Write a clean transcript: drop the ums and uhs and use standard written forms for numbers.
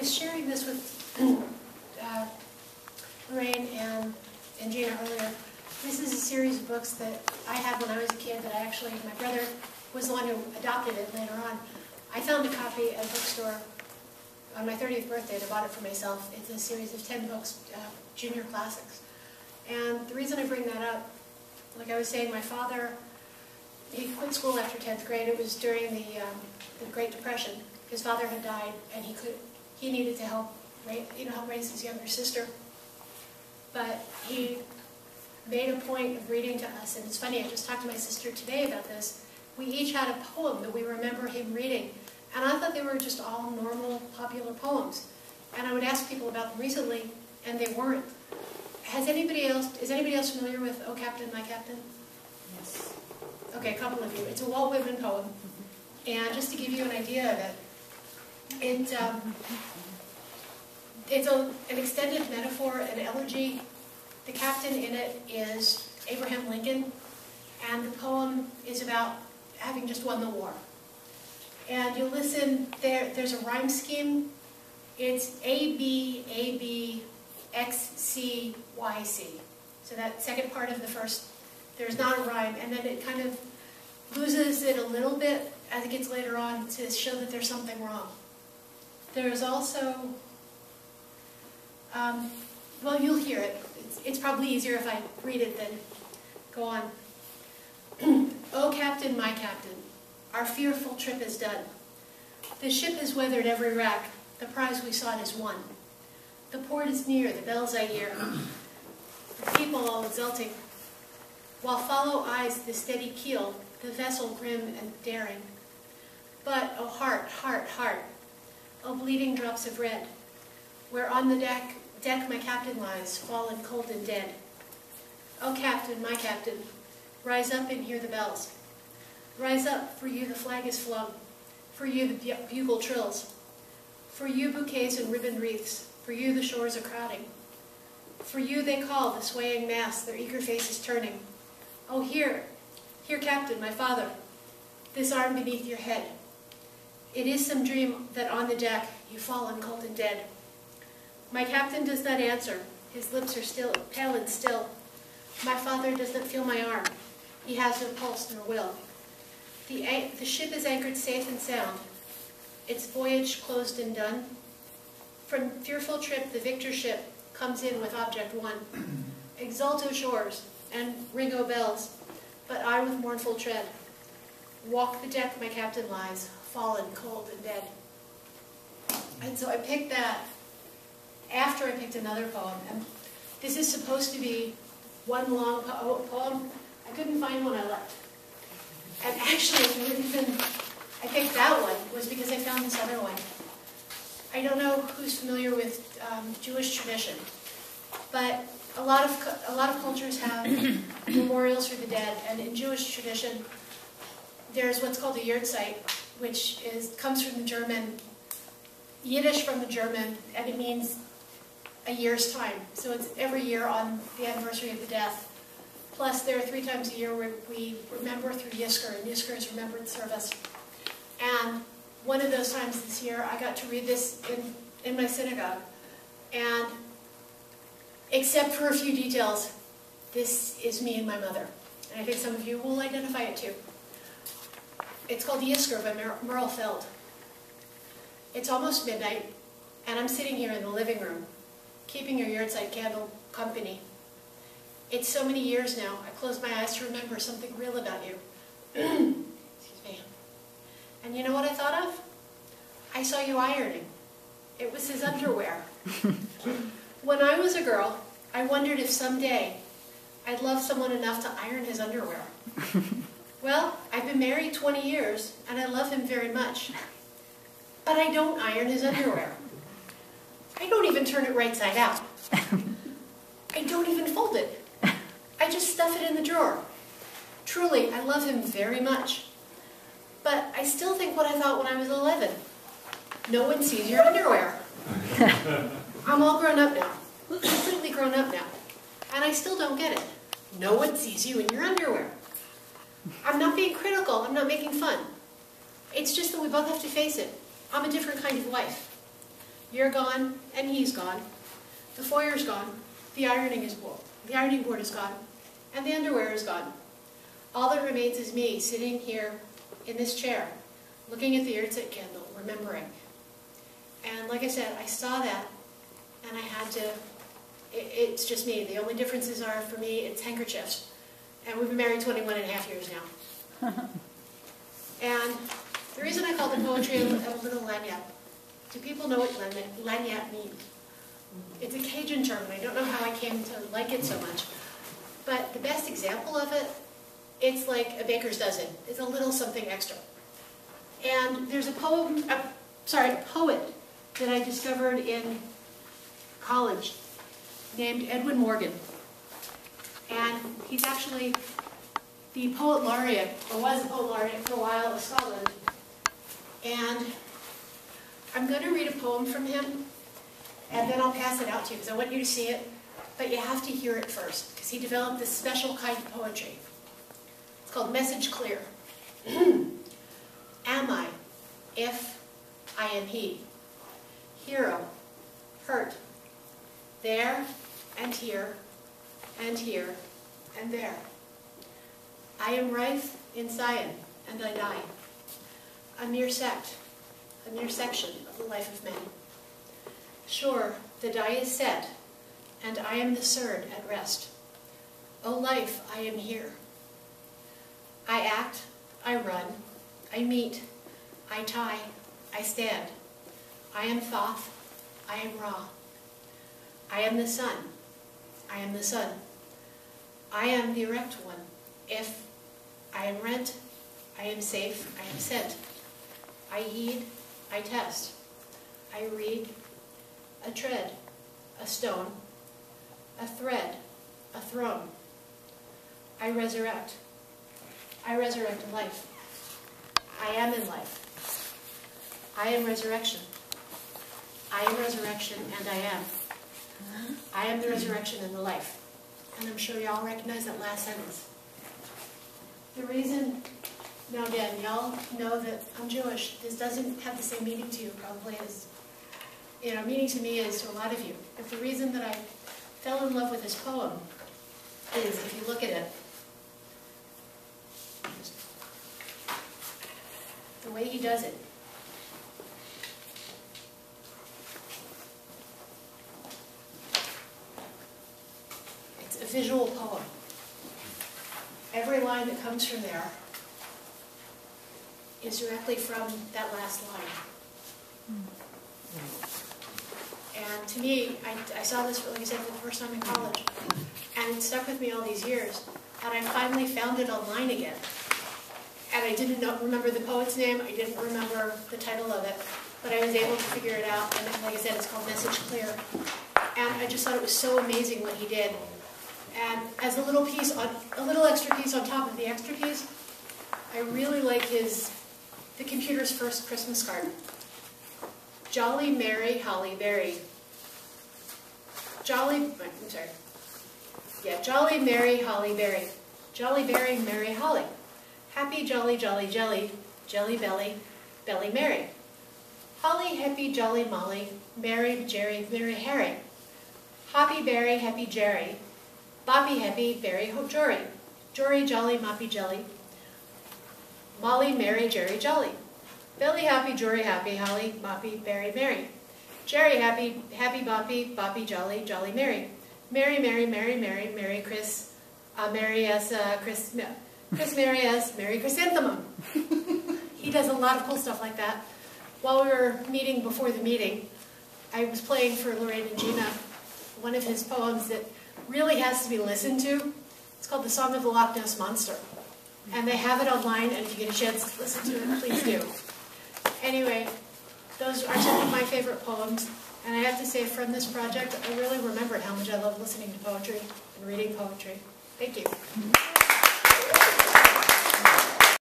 was sharing this with Lorraine and Gina earlier. This is a series of books that I had when I was a kid that my brother was the one who adopted it later on. I found a copy at a bookstore on my 30th birthday and I bought it for myself. It's a series of 10 books, junior classics. And the reason I bring that up, like I was saying, my father, he quit school after 10th grade. It was during the Great Depression. His father had died, and he needed to help raise his younger sister. But he made a point of reading to us, and it's funny, I just talked to my sister today about this. We each had a poem that we remember him reading, and I thought they were just all normal, popular poems. And I would ask people about them recently, and they weren't. Is anybody else familiar with "Oh Captain, My Captain"? Yes. Okay, a couple of you. It's a Walt Whitman poem, and just to give you an idea of it, it's an extended metaphor, an elegy. The captain in it is Abraham Lincoln, and the poem is about having just won the war. And you'll listen, there's a rhyme scheme. It's A, B, A, B, X, C, Y, C. So that second part of the first, there's not a rhyme, and then it kind of loses it a little bit as it gets later on to show that there's something wrong. There's also, well, you'll hear it. It's probably easier if I read it than go on. Oh, Captain, my captain, our fearful trip is done. The ship has weathered every rack, the prize we sought is won. The port is near, the bells I hear, the people all exulting, while follow eyes the steady keel, the vessel grim and daring. But, oh heart, heart, heart, oh bleeding drops of red, where on the deck my captain lies, fallen cold and dead. Oh captain, my captain, rise up and hear the bells. Rise up, for you the flag is flung, for you the bugle trills, for you bouquets and ribbon wreaths, for you the shores are crowding. For you they call, the swaying mass, their eager faces turning. Oh here, here captain, my father, this arm beneath your head. It is some dream that on the deck you fallen cold and dead. My captain does not answer, his lips are still, pale and still. My father does not feel my arm, he has no pulse nor will. The ship is anchored safe and sound, its voyage closed and done. From fearful trip the victor ship comes in with object won. Exult, O shores, and ring, O bells, but I with mournful tread walk the deck my captain lies, fallen cold and dead. And so I picked that after I picked another poem. And this is supposed to be one long poem. I couldn't find one I liked. And actually, the reason I picked that one was because I found this other one. I don't know who's familiar with Jewish tradition, but a lot of cultures have memorials for the dead, and in Jewish tradition, there's what's called a yahrzeit, which comes from the German, Yiddish from the German, and it means a year's time. So it's every year on the anniversary of the death. Plus, there are 3 times a year where we remember through Yizkor, and Yizkor is remembrance service. And one of those times this year, I got to read this in my synagogue. And except for a few details, this is me and my mother. And I think some of you will identify it too. It's called Yizkor by Merle Feld. It's almost midnight, and I'm sitting here in the living room, keeping your yahrzeit candle company. It's so many years now, I close my eyes to remember something real about you. Excuse me. And you know what I thought of? I saw you ironing. It was his underwear. When I was a girl, I wondered if someday I'd love someone enough to iron his underwear. Well, I've been married 20 years, and I love him very much. But I don't iron his underwear. I don't even turn it right side out. I don't even fold it. I just stuff it in the drawer. Truly, I love him very much. But I still think what I thought when I was 11. No one sees your underwear. I'm all grown up now. Completely grown up now. And I still don't get it. No one sees you in your underwear. I'm not being critical. I'm not making fun. It's just that we both have to face it. I'm a different kind of wife. You're gone, and he's gone. The foyer's gone. The ironing board is gone, and the underwear is gone. All that remains is me sitting here in this chair, looking at the yahrzeit candle, remembering. And like I said, I saw that, and I had to, it's just me. The only differences are, for me, it's handkerchiefs. And we've been married 21 and a half years now. And the reason I call the poetry a little lagniappe, do people know what lagniappe means? It's a Cajun term, and I don't know how I came to like it so much. But the best example of it, it's like a baker's dozen. It's a little something extra. And there's a poet that I discovered in college named Edwin Morgan. And he's actually the poet laureate, or was a poet laureate for a while of Scotland. And I'm going to read a poem from him, and then I'll pass it out to you, because I want you to see it, but you have to hear it first, because he developed this special kind of poetry. It's called Message Clear. Am I, if I am he, hero, hurt, there and here and here and there. I am rife in Zion, and I die. A mere sect, a mere section of the life of man. Sure, the die is set, and I am the surd at rest. O life, I am here. I act, I run, I meet, I tie, I stand. I am Thoth, I am Ra. I am the sun, I am the sun. I am the erect one. If I am rent, I am safe, I am sent. I heed, I test. I read, a tread, a stone, a thread, a throne. I resurrect life. I am in life. I am resurrection. I am resurrection, and I am. I am the resurrection and the life. And I'm sure y'all recognize that last sentence. The reason, now again, y'all know that I'm Jewish. This doesn't have the same meaning to you probably as, meaning to me is to a lot of you. But the reason that I fell in love with this poem is, if you look at it, the way he does it. It's a visual poem. Every line that comes from there is directly from that last line. And to me, I saw this, like I said, for the first time in college, and it stuck with me all these years. And I finally found it online again. And I didn't remember the poet's name, I didn't remember the title of it, but I was able to figure it out, and like I said, it's called Message Clear. And I just thought it was so amazing what he did. And as a little extra piece on top of the extra piece, I really like the computer's first Christmas card. Jolly Mary Holly Berry. Jolly Mary Holly Berry. Jolly Berry Mary Holly. Happy jolly jolly jelly, jelly belly, belly Mary. Holly happy jolly Molly, Mary Jerry Mary Harry. Hoppy Berry happy Jerry. Boppy happy Berry ho Jory. Jory jolly moppy jelly. Molly Mary Jerry jolly. Belly happy Jory happy Holly Moppy Berry Mary. Jerry happy happy Boppy Boppy jolly jolly Mary. Mary Mary Mary Mary Mary Chris Mary S Chris Mary S Mary Chrysanthemum. He does a lot of cool stuff like that. While we were meeting before the meeting, I was playing for Lorraine and Gina one of his poems that really has to be listened to. It's called The Song of the Loch Ness Monster. And they have it online, and if you get a chance to listen to it, please do. Anyway, those are some of my favorite poems. And I have to say, from this project, I really remembered how much I love listening to poetry and reading poetry. Thank you.